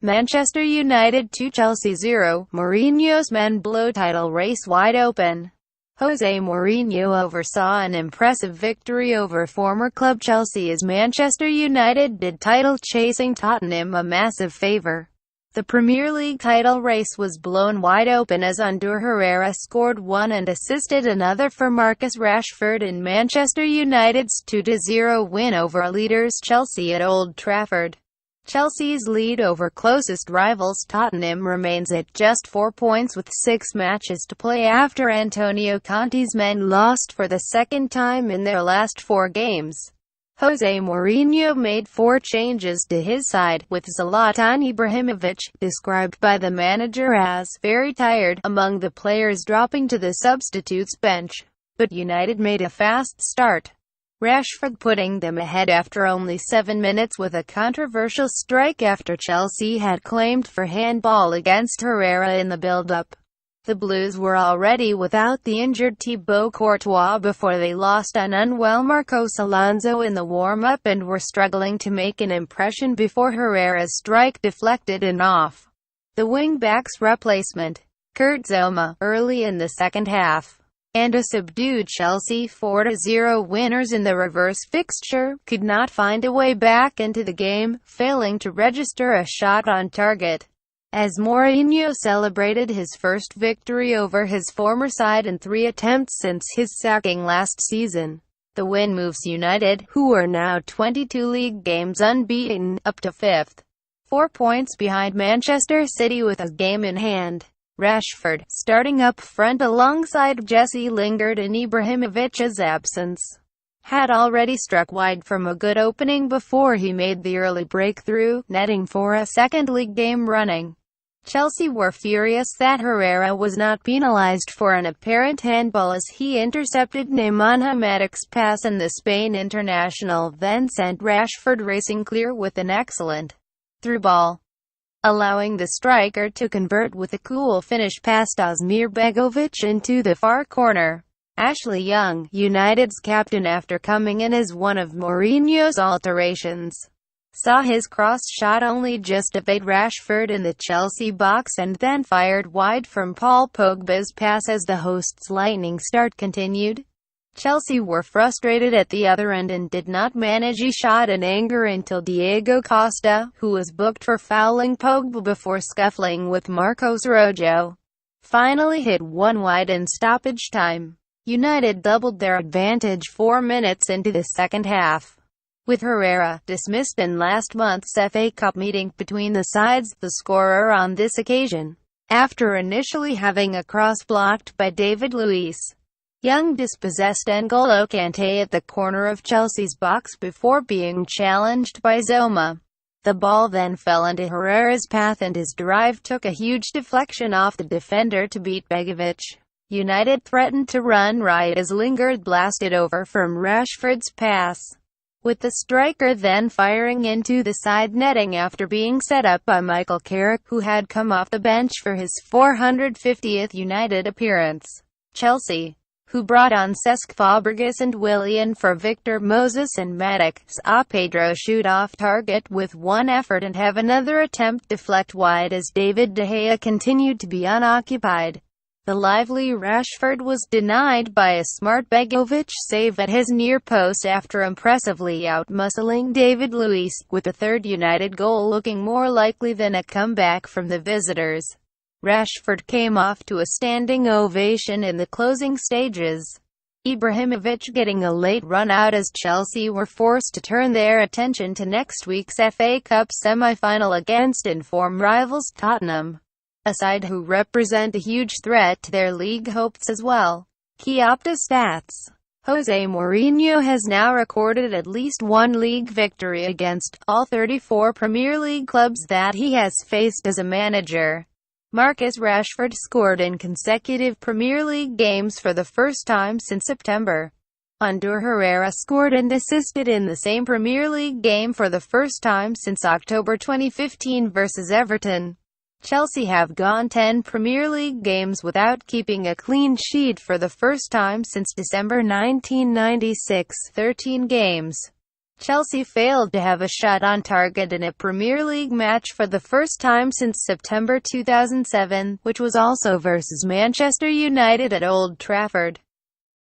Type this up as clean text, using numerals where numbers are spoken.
Manchester United 2 Chelsea 0, Mourinho's men blow title race wide open. Jose Mourinho oversaw an impressive victory over former club Chelsea as Manchester United did title-chasing Tottenham a massive favour. The Premier League title race was blown wide open as Ander Herrera scored one and assisted another for Marcus Rashford in Manchester United's 2-0 win over leaders Chelsea at Old Trafford. Chelsea's lead over closest rivals Tottenham remains at just 4 points with 6 matches to play after Antonio Conte's men lost for the second time in their last 4 games. Jose Mourinho made 4 changes to his side, with Zlatan Ibrahimovic, described by the manager as very tired, among the players dropping to the substitutes bench. But United made a fast start, Rashford putting them ahead after only 7 minutes with a controversial strike after Chelsea had claimed for handball against Herrera in the build-up. The Blues were already without the injured Thibaut Courtois before they lost an unwell Marcos Alonso in the warm-up and were struggling to make an impression before Herrera's strike deflected and off the wing-back's replacement, Kurt Zouma, early in the second half. And a subdued Chelsea 4-0 winners in the reverse fixture could not find a way back into the game, failing to register a shot on target. As Mourinho celebrated his first victory over his former side in 3 attempts since his sacking last season, the win moves United, who are now 22 league games unbeaten, up to 5th, 4 points behind Manchester City with a game in hand. Rashford, starting up front alongside Jesse Lingard in Ibrahimovic's absence, had already struck wide from a good opening before he made the early breakthrough, netting for a second league game running. Chelsea were furious that Herrera was not penalised for an apparent handball as he intercepted Nemanja Matic's pass, and the Spain international then sent Rashford racing clear with an excellent through ball, allowing the striker to convert with a cool finish past Asmir Begovic into the far corner. Ashley Young, United's captain after coming in as one of Mourinho's alterations, saw his cross shot only just evade Rashford in the Chelsea box and then fired wide from Paul Pogba's pass as the hosts' lightning start continued. Chelsea were frustrated at the other end and did not manage a shot in anger until Diego Costa, who was booked for fouling Pogba before scuffling with Marcos Rojo, finally hit one wide in stoppage time. United doubled their advantage 4 minutes into the second half, with Herrera, dismissed in last month's FA Cup meeting between the sides, the scorer on this occasion, after initially having a cross blocked by David Luiz. Young dispossessed N'Golo Kante at the corner of Chelsea's box before being challenged by Zouma. The ball then fell into Herrera's path and his drive took a huge deflection off the defender to beat Begovic. United threatened to run riot as Lingard blasted over from Rashford's pass, with the striker then firing into the side netting after being set up by Michael Carrick, who had come off the bench for his 450th United appearance. Chelsea, who brought on Cesc Fabregas and Willian for Victor Moses and Matic, saw Pedro shoot off target with one effort and have another attempt deflect wide as David De Gea continued to be unoccupied. The lively Rashford was denied by a smart Begovic save at his near post after impressively outmuscling David Luiz, with the third United goal looking more likely than a comeback from the visitors. Rashford came off to a standing ovation in the closing stages, Ibrahimovic getting a late run out as Chelsea were forced to turn their attention to next week's FA Cup semi-final against in-form rivals Tottenham, a side who represent a huge threat to their league hopes as well. Key Opta stats. Jose Mourinho has now recorded at least 1 league victory against all 34 Premier League clubs that he has faced as a manager. Marcus Rashford scored in consecutive Premier League games for the first time since September. Ander Herrera scored and assisted in the same Premier League game for the first time since October 2015 versus Everton. Chelsea have gone 10 Premier League games without keeping a clean sheet for the first time since December 1996, 13 games. Chelsea failed to have a shot on target in a Premier League match for the first time since September 2007, which was also versus Manchester United at Old Trafford.